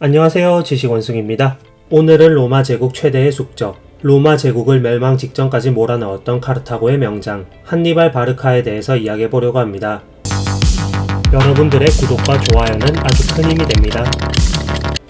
안녕하세요. 지식원숭입니다. 오늘은 로마 제국 최대의 숙적, 로마 제국을 멸망 직전까지 몰아넣었던 카르타고의 명장 한니발 바르카에 대해서 이야기해보려고 합니다. 여러분들의 구독과 좋아요는 아주 큰 힘이 됩니다.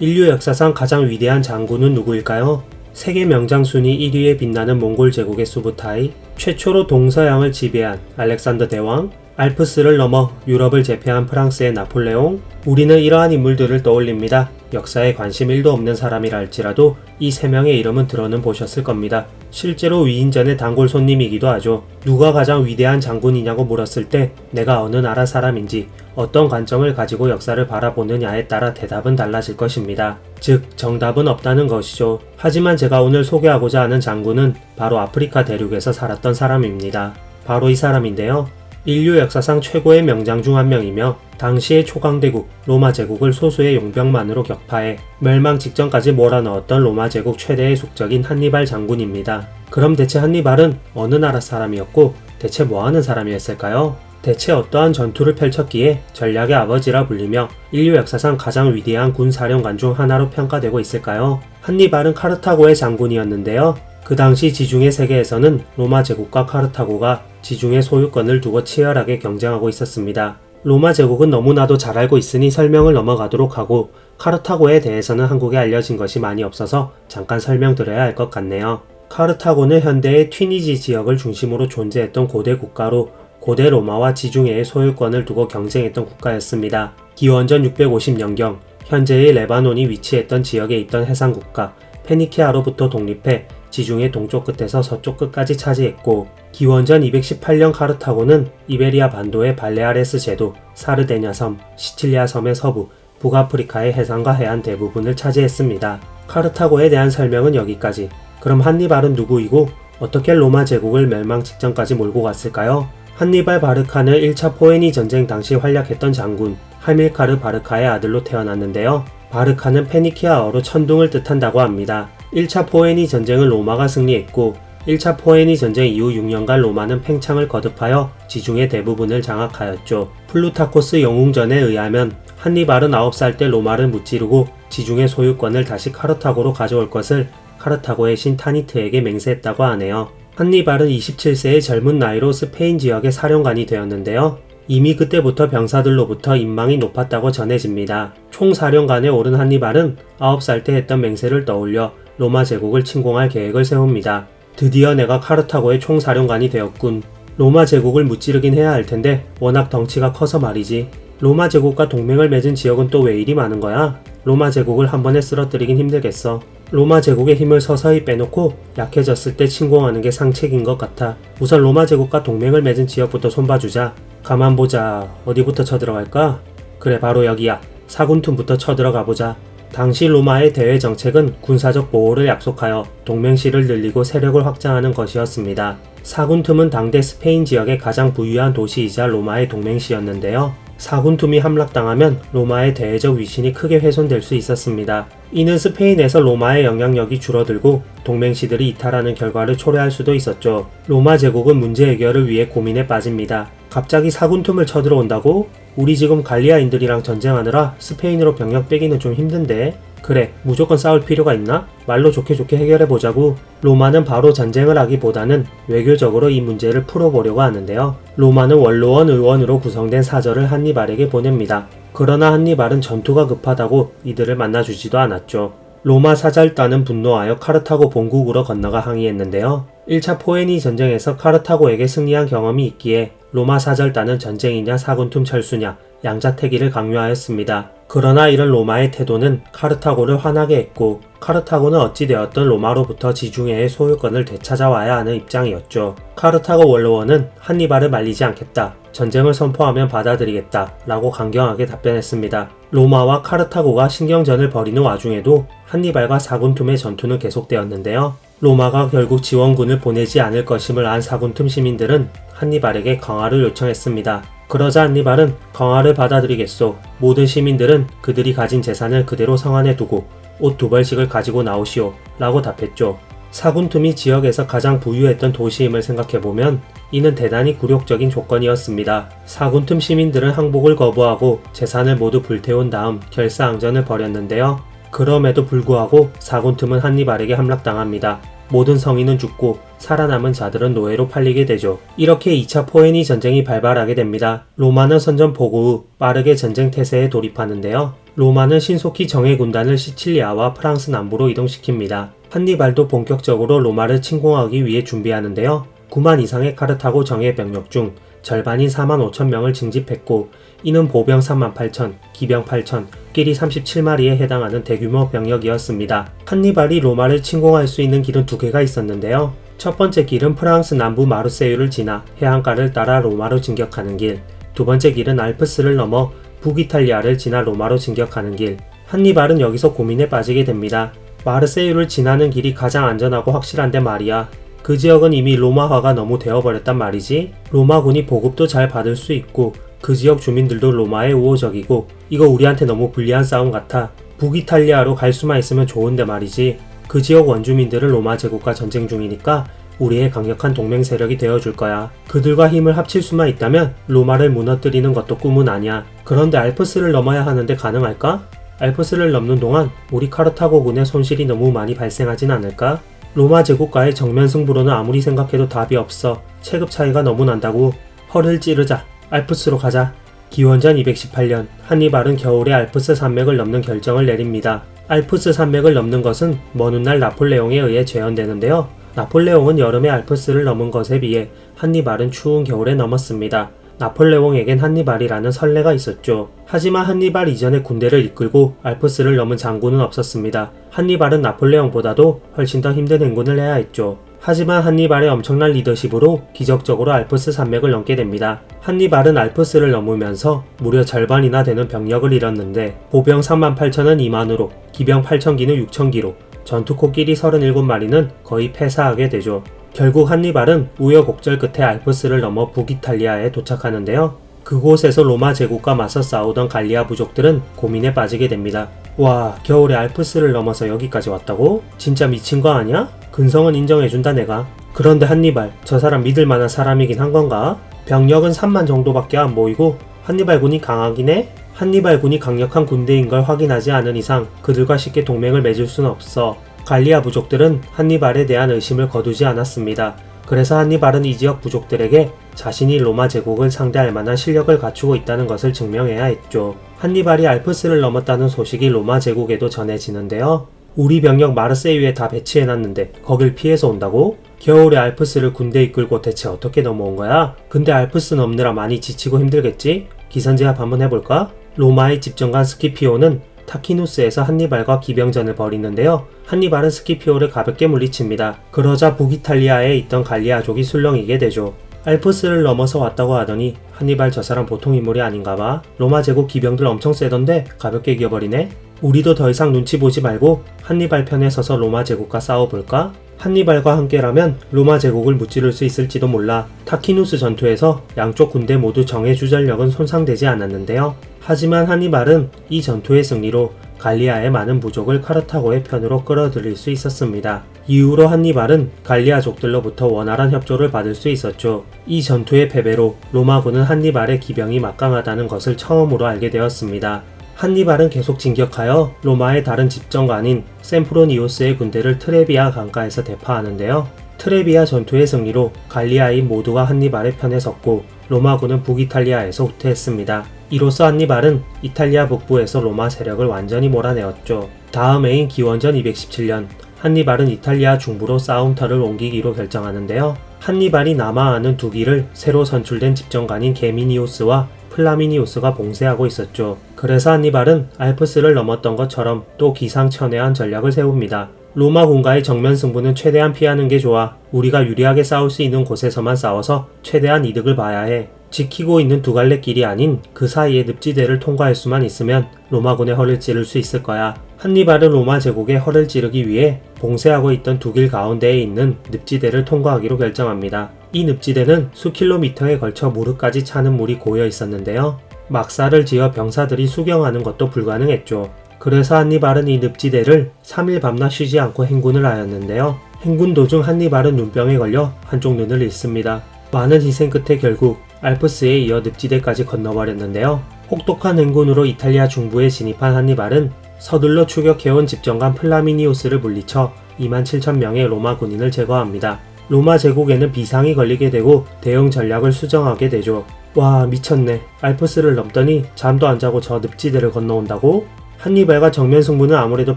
인류 역사상 가장 위대한 장군은 누구일까요? 세계 명장 순위 1위에 빛나는 몽골 제국의 수부타이, 최초로 동서양을 지배한 알렉산더 대왕, 알프스를 넘어 유럽을 제패한 프랑스의 나폴레옹. 우리는 이러한 인물들을 떠올립니다. 역사에 관심 1도 없는 사람이라 할지라도 이 3명의 이름은 들어는 보셨을 겁니다. 실제로 위인전의 단골 손님이기도 하죠. 누가 가장 위대한 장군이냐고 물었을 때 내가 어느 나라 사람인지 어떤 관점을 가지고 역사를 바라보느냐에 따라 대답은 달라질 것입니다. 즉 정답은 없다는 것이죠. 하지만 제가 오늘 소개하고자 하는 장군은 바로 아프리카 대륙에서 살았던 사람입니다. 바로 이 사람인데요. 인류 역사상 최고의 명장 중 한 명이며 당시의 초강대국 로마 제국을 소수의 용병만으로 격파해 멸망 직전까지 몰아넣었던 로마 제국 최대의 숙적인 한니발 장군입니다. 그럼 대체 한니발은 어느 나라 사람이었고 대체 뭐하는 사람이었을까요? 대체 어떠한 전투를 펼쳤기에 전략의 아버지라 불리며 인류 역사상 가장 위대한 군사령관 중 하나로 평가되고 있을까요? 한니발은 카르타고의 장군이었는데요. 그 당시 지중해 세계에서는 로마 제국과 카르타고가 지중해 소유권을 두고 치열하게 경쟁하고 있었습니다. 로마 제국은 너무나도 잘 알고 있으니 설명을 넘어가도록 하고 카르타고에 대해서는 한국에 알려진 것이 많이 없어서 잠깐 설명드려야 할 것 같네요. 카르타고는 현대의 튀니지 지역을 중심으로 존재했던 고대 국가로 고대 로마와 지중해의 소유권을 두고 경쟁했던 국가였습니다. 기원전 650년경 현재의 레바논이 위치했던 지역에 있던 해상국가 페니키아로부터 독립해 지중해 동쪽 끝에서 서쪽 끝까지 차지했고 기원전 218년 카르타고는 이베리아 반도의 발레아레스 제도, 사르데냐 섬, 시칠리아 섬의 서부, 북아프리카의 해상과 해안 대부분을 차지했습니다. 카르타고에 대한 설명은 여기까지. 그럼 한니발은 누구이고 어떻게 로마 제국을 멸망 직전까지 몰고 갔을까요? 한니발 바르카는 1차 포에니 전쟁 당시 활약했던 장군 하밀카르 바르카의 아들로 태어났는데요. 바르카는 페니키아어로 천둥을 뜻한다고 합니다. 1차 포에니 전쟁은 로마가 승리했고 1차 포에니 전쟁 이후 6년간 로마는 팽창을 거듭하여 지중해 대부분을 장악하였죠. 플루타코스 영웅전에 의하면 한니발은 9살 때 로마를 무찌르고 지중해 소유권을 다시 카르타고로 가져올 것을 카르타고의 신 타니트에게 맹세했다고 하네요. 한니발은 27세의 젊은 나이로 스페인 지역의 사령관이 되었는데요. 이미 그때부터 병사들로부터 인망이 높았다고 전해집니다. 총사령관에 오른 한니발은 9살 때 했던 맹세를 떠올려 로마 제국을 침공할 계획을 세웁니다. 드디어 내가 카르타고의 총사령관이 되었군. 로마 제국을 무찌르긴 해야 할 텐데 워낙 덩치가 커서 말이지. 로마 제국과 동맹을 맺은 지역은 또 왜 이리 많은 거야? 로마 제국을 한 번에 쓰러뜨리긴 힘들겠어. 로마 제국의 힘을 서서히 빼놓고 약해졌을 때 침공하는 게 상책인 것 같아. 우선 로마 제국과 동맹을 맺은 지역부터 손봐주자. 가만 보자. 어디부터 쳐들어갈까? 그래 바로 여기야. 사군툼부터 쳐들어가보자. 당시 로마의 대외 정책은 군사적 보호를 약속하여 동맹시를 늘리고 세력을 확장하는 것이었습니다. 사군툼은 당대 스페인 지역의 가장 부유한 도시이자 로마의 동맹시였는데요. 사군툼이 함락당하면 로마의 대외적 위신이 크게 훼손될 수 있었습니다. 이는 스페인에서 로마의 영향력이 줄어들고 동맹시들이 이탈하는 결과를 초래할 수도 있었죠. 로마 제국은 문제 해결을 위해 고민에 빠집니다. 갑자기 사군툼을 쳐들어온다고? 우리 지금 갈리아인들이랑 전쟁하느라 스페인으로 병력 빼기는 좀 힘든데? 그래, 무조건 싸울 필요가 있나? 말로 좋게 해결해보자고. 로마는 바로 전쟁을 하기보다는 외교적으로 이 문제를 풀어보려고 하는데요. 로마는 원로원 의원으로 구성된 사절을 한니발에게 보냅니다. 그러나 한니발은 전투가 급하다고 이들을 만나주지도 않았죠. 로마 사절단은 분노하여 카르타고 본국으로 건너가 항의했는데요. 1차 포에니 전쟁에서 카르타고에게 승리한 경험이 있기에 로마 사절단은 전쟁이냐 사군툼 철수냐 양자택일을 강요하였습니다. 그러나 이런 로마의 태도는 카르타고를 화나게 했고 카르타고는 어찌되었던 로마로부터 지중해의 소유권을 되찾아와야 하는 입장이었죠. 카르타고 원로원은 한니발을 말리지 않겠다. 전쟁을 선포하면 받아들이겠다. 라고 강경하게 답변했습니다. 로마와 카르타고가 신경전을 벌이는 와중에도 한니발과 사군툼의 전투는 계속되었는데요. 로마가 결국 지원군을 보내지 않을 것임을 안 사군툼 시민들은 한니발에게 강화를 요청했습니다. 그러자 한니발은 강화를 받아들이겠소. 모든 시민들은 그들이 가진 재산을 그대로 성안에 두고 옷 2벌씩을 가지고 나오시오. 라고 답했죠. 사군툼이 지역에서 가장 부유했던 도시임을 생각해보면 이는 대단히 굴욕적인 조건이었습니다. 사군툼 시민들은 항복을 거부하고 재산을 모두 불태운 다음 결사항전을 벌였는데요. 그럼에도 불구하고 사군틈은 한니발에게 함락당합니다. 모든 성인은 죽고 살아남은 자들은 노예로 팔리게 되죠. 이렇게 2차 포에니 전쟁이 발발하게 됩니다. 로마는 선전 포고 후 빠르게 전쟁 태세에 돌입하는데요. 로마는 신속히 정예 군단을 시칠리아와 프랑스 남부로 이동시킵니다. 한니발도 본격적으로 로마를 침공하기 위해 준비하는데요. 9만 이상의 카르타고 정예 병력 중 절반인 4만 5천 명을 징집했고 이는 보병 3만 8천, 기병 8천, 끼리 37마리에 해당하는 대규모 병력이었습니다. 한니발이 로마를 침공할 수 있는 길은 두 개가 있었는데요. 첫 번째 길은 프랑스 남부 마르세유를 지나 해안가를 따라 로마로 진격하는 길, 두 번째 길은 알프스를 넘어 북이탈리아를 지나 로마로 진격하는 길. 한니발은 여기서 고민에 빠지게 됩니다. 마르세유를 지나는 길이 가장 안전하고 확실한데 말이야. 그 지역은 이미 로마화가 너무 되어버렸단 말이지. 로마군이 보급도 잘 받을 수 있고 그 지역 주민들도 로마에 우호적이고 이거 우리한테 너무 불리한 싸움 같아. 북이탈리아로 갈 수만 있으면 좋은데 말이지. 그 지역 원주민들은 로마 제국과 전쟁 중이니까 우리의 강력한 동맹 세력이 되어줄 거야. 그들과 힘을 합칠 수만 있다면 로마를 무너뜨리는 것도 꿈은 아니야. 그런데 알프스를 넘어야 하는데 가능할까? 알프스를 넘는 동안 우리 카르타고군의 손실이 너무 많이 발생하진 않을까? 로마 제국과의 정면 승부로는 아무리 생각해도 답이 없어. 체급 차이가 너무 난다고. 허를 찌르자. 알프스로 가자. 기원전 218년 한니발은 겨울에 알프스 산맥을 넘는 결정을 내립니다. 알프스 산맥을 넘는 것은 먼 훗날 나폴레옹에 의해 재현되는데요. 나폴레옹은 여름에 알프스를 넘은 것에 비해 한니발은 추운 겨울에 넘었습니다. 나폴레옹에겐 한니발이라는 선례가 있었죠. 하지만 한니발 이전에 군대를 이끌고 알프스를 넘은 장군은 없었습니다. 한니발은 나폴레옹보다도 훨씬 더 힘든 행군을 해야 했죠. 하지만 한니발의 엄청난 리더십으로 기적적으로 알프스 산맥을 넘게 됩니다. 한니발은 알프스를 넘으면서 무려 절반이나 되는 병력을 잃었는데 보병 3만 8천은 2만으로 기병 8천기는 6천기로 전투코끼리 37마리는 거의 패사하게 되죠. 결국 한니발은 우여곡절 끝에 알프스를 넘어 북이탈리아에 도착하는데요. 그곳에서 로마 제국과 맞서 싸우던 갈리아 부족들은 고민에 빠지게 됩니다. 와, 겨울에 알프스를 넘어서 여기까지 왔다고? 진짜 미친 거 아니야? 근성은 인정해준다 내가. 그런데 한니발, 저 사람 믿을 만한 사람이긴 한 건가? 병력은 3만 정도밖에 안 모이고 한니발군이 강하긴 해? 한니발군이 강력한 군대인 걸 확인하지 않은 이상 그들과 쉽게 동맹을 맺을 수는 없어. 갈리아 부족들은 한니발에 대한 의심을 거두지 않았습니다. 그래서 한니발은 이 지역 부족들에게 자신이 로마 제국을 상대할 만한 실력을 갖추고 있다는 것을 증명해야 했죠. 한니발이 알프스를 넘었다는 소식이 로마 제국에도 전해지는데요. 우리 병력 마르세유에 다 배치해놨는데 거길 피해서 온다고? 겨울에 알프스를 군대 이끌고 대체 어떻게 넘어온 거야? 근데 알프스 넘느라 많이 지치고 힘들겠지? 기선제압 한번 해볼까? 로마의 집정관 스키피오는 타키누스에서 한니발과 기병전을 벌이는데요. 한니발은 스키피오를 가볍게 물리칩니다. 그러자 북이탈리아에 있던 갈리아족이 술렁이게 되죠. 알프스를 넘어서 왔다고 하더니 한니발 저 사람 보통 인물이 아닌가봐. 로마 제국 기병들 엄청 세던데 가볍게 이겨버리네. 우리도 더 이상 눈치 보지 말고 한니발 편에 서서 로마 제국과 싸워볼까? 한니발과 함께라면 로마 제국을 무찌를 수 있을지도 몰라. 타키누스 전투에서 양쪽 군대 모두 정예 주전력은 손상되지 않았는데요. 하지만 한니발은 이 전투의 승리로 갈리아의 많은 부족을 카르타고의 편으로 끌어들일 수 있었습니다. 이후로 한니발은 갈리아족들로부터 원활한 협조를 받을 수 있었죠. 이 전투의 패배로 로마군은 한니발의 기병이 막강하다는 것을 처음으로 알게 되었습니다. 한니발은 계속 진격하여 로마의 다른 집정관인 셈프로니우스의 군대를 트레비아 강가에서 대파하는데요. 트레비아 전투의 승리로 갈리아인 모두가 한니발의 편에 섰고 로마군은 북이탈리아에서 후퇴했습니다. 이로써 한니발은 이탈리아 북부에서 로마 세력을 완전히 몰아내었죠. 다음 해인 기원전 217년 한니발은 이탈리아 중부로 싸움터를 옮기기로 결정하는데요. 한니발이 남아하는 두 길을 새로 선출된 집정관인 게미니우스와 플라미니우스가 봉쇄하고 있었죠. 그래서 한니발은 알프스를 넘었던 것처럼 또 기상천외한 전략을 세웁니다. 로마군과의 정면 승부는 최대한 피하는 게 좋아. 우리가 유리하게 싸울 수 있는 곳에서만 싸워서 최대한 이득을 봐야 해. 지키고 있는 두 갈래 길이 아닌 그 사이의 늪지대를 통과할 수만 있으면 로마군의 허를 찌를 수 있을 거야. 한니발은 로마 제국의 허를 찌르기 위해 봉쇄하고 있던 두 길 가운데에 있는 늪지대를 통과하기로 결정합니다. 이 늪지대는 수킬로미터에 걸쳐 무릎까지 차는 물이 고여 있었는데요. 막사를 지어 병사들이 수경하는 것도 불가능했죠. 그래서 한니발은 이 늪지대를 3일 밤낮 쉬지 않고 행군을 하였는데요. 행군 도중 한니발은 눈병에 걸려 한쪽 눈을 잃습니다. 많은 희생 끝에 결국 알프스에 이어 늪지대까지 건너버렸는데요. 혹독한 행군으로 이탈리아 중부에 진입한 한니발은 서둘러 추격해온 집정관 플라미니우스를 물리쳐 27,000명의 로마 군인을 제거합니다. 로마 제국에는 비상이 걸리게 되고 대응 전략을 수정하게 되죠. 와, 미쳤네. 알프스를 넘더니 잠도 안 자고 저 늪지대를 건너온다고? 한니발과 정면 승부는 아무래도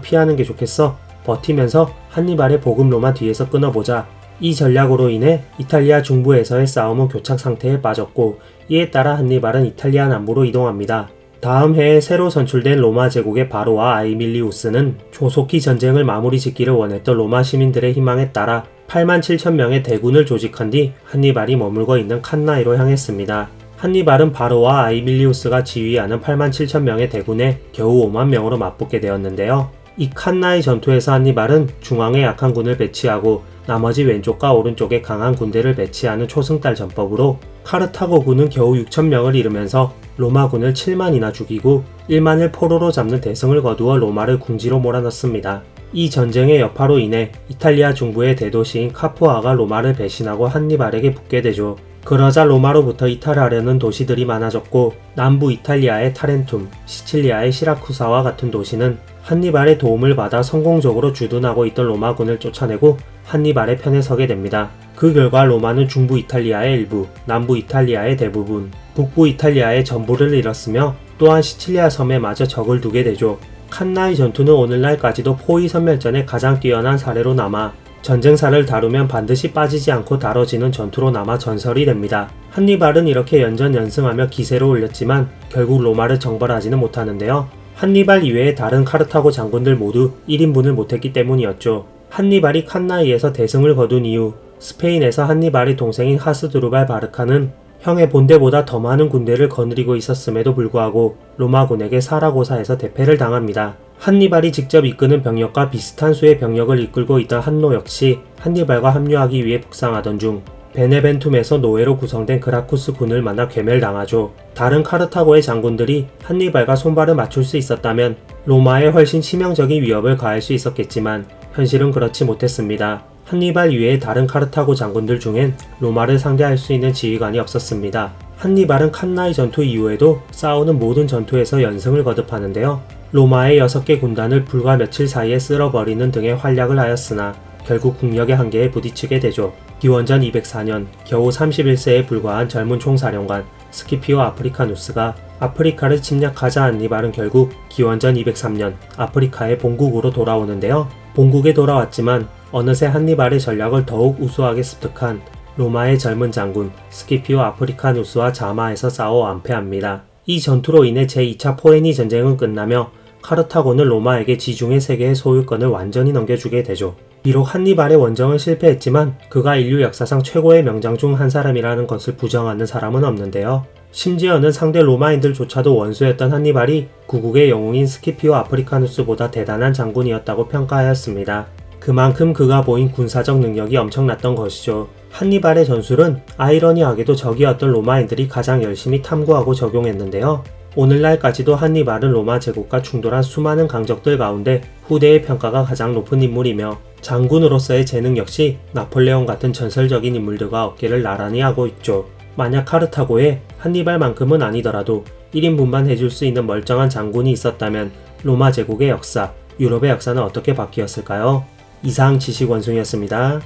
피하는 게 좋겠어. 버티면서 한니발의 보급 로마 뒤에서 끊어보자. 이 전략으로 인해 이탈리아 중부에서의 싸움은 교착 상태에 빠졌고, 이에 따라 한니발은 이탈리아 남부로 이동합니다. 다음 해에 새로 선출된 로마 제국의 바로와 아이밀리우스는 조속히 전쟁을 마무리 짓기를 원했던 로마 시민들의 희망에 따라 87,000명의 대군을 조직한 뒤 한니발이 머물고 있는 칸나이로 향했습니다. 한니발은 바로와 아이밀리우스가 지휘하는 87,000명의 대군에 겨우 5만 명으로 맞붙게 되었는데요. 이 칸나이 전투에서 한니발은 중앙에 약한 군을 배치하고 나머지 왼쪽과 오른쪽에 강한 군대를 배치하는 초승달 전법으로 카르타고 군은 겨우 6,000명을 잃으면서 로마군을 7만이나 죽이고 1만을 포로로 잡는 대승을 거두어 로마를 궁지로 몰아넣습니다. 이 전쟁의 여파로 인해 이탈리아 중부의 대도시인 카푸아가 로마를 배신하고 한니발에게 붙게 되죠. 그러자 로마로부터 이탈하려는 도시들이 많아졌고, 남부 이탈리아의 타렌툼, 시칠리아의 시라쿠사와 같은 도시는 한니발의 도움을 받아 성공적으로 주둔하고 있던 로마군을 쫓아내고 한니발의 편에 서게 됩니다. 그 결과 로마는 중부 이탈리아의 일부, 남부 이탈리아의 대부분, 북부 이탈리아의 전부를 잃었으며 또한 시칠리아 섬에 마저 적을 두게 되죠. 칸나이 전투는 오늘날까지도 포위 선멸전의 가장 뛰어난 사례로 남아 전쟁사를 다루면 반드시 빠지지 않고 다뤄지는 전투로 남아 전설이 됩니다. 한니발은 이렇게 연전연승하며 기세로 올렸지만 결국 로마를 정벌하지는 못하는데요. 한니발 이외의 다른 카르타고 장군들 모두 1인분을 못했기 때문이었죠. 한니발이 칸나이에서 대승을 거둔 이후 스페인에서 한니발의 동생인 하스드루발 바르카는 형의 본대보다 더 많은 군대를 거느리고 있었음에도 불구하고 로마군에게 사라고사에서 대패를 당합니다. 한니발이 직접 이끄는 병력과 비슷한 수의 병력을 이끌고 있던 한노 역시 한니발과 합류하기 위해 북상하던 중 베네벤툼에서 노예로 구성된 그라쿠스 군을 만나 괴멸당하죠. 다른 카르타고의 장군들이 한니발과 손발을 맞출 수 있었다면 로마에 훨씬 치명적인 위협을 가할 수 있었겠지만 현실은 그렇지 못했습니다. 한니발 이외의 다른 카르타고 장군들 중엔 로마를 상대할 수 있는 지휘관이 없었습니다. 한니발은 칸나이 전투 이후에도 싸우는 모든 전투에서 연승을 거듭하는데요. 로마의 6개 군단을 불과 며칠 사이에 쓸어버리는 등의 활약을 하였으나 결국 국력의 한계에 부딪히게 되죠. 기원전 204년 겨우 31세에 불과한 젊은 총사령관 스키피오 아프리카누스가 아프리카를 침략하자 한니발은 결국 기원전 203년 아프리카의 본국으로 돌아오는데요. 본국에 돌아왔지만 어느새 한니발의 전략을 더욱 우수하게 습득한 로마의 젊은 장군 스키피오 아프리카누스와 자마에서 싸워 완패합니다. 이 전투로 인해 제2차 포에니 전쟁은 끝나며 카르타고는 로마에게 지중해 세계의 소유권을 완전히 넘겨주게 되죠. 비록 한니발의 원정은 실패했지만 그가 인류 역사상 최고의 명장 중 한 사람이라는 것을 부정하는 사람은 없는데요. 심지어는 상대 로마인들조차도 원수였던 한니발이 구국의 영웅인 스키피오 아프리카누스보다 대단한 장군이었다고 평가하였습니다. 그만큼 그가 보인 군사적 능력이 엄청났던 것이죠. 한니발의 전술은 아이러니하게도 적이었던 로마인들이 가장 열심히 탐구하고 적용했는데요. 오늘날까지도 한니발은 로마 제국과 충돌한 수많은 강적들 가운데 후대의 평가가 가장 높은 인물이며 장군으로서의 재능 역시 나폴레옹 같은 전설적인 인물들과 어깨를 나란히 하고 있죠. 만약 카르타고에 한니발만큼은 아니더라도 1인분만 해줄 수 있는 멀쩡한 장군이 있었다면 로마 제국의 역사, 유럽의 역사는 어떻게 바뀌었을까요? 이상 지식원숭이였습니다.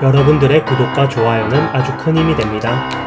여러분들의 구독과 좋아요는 아주 큰 힘이 됩니다.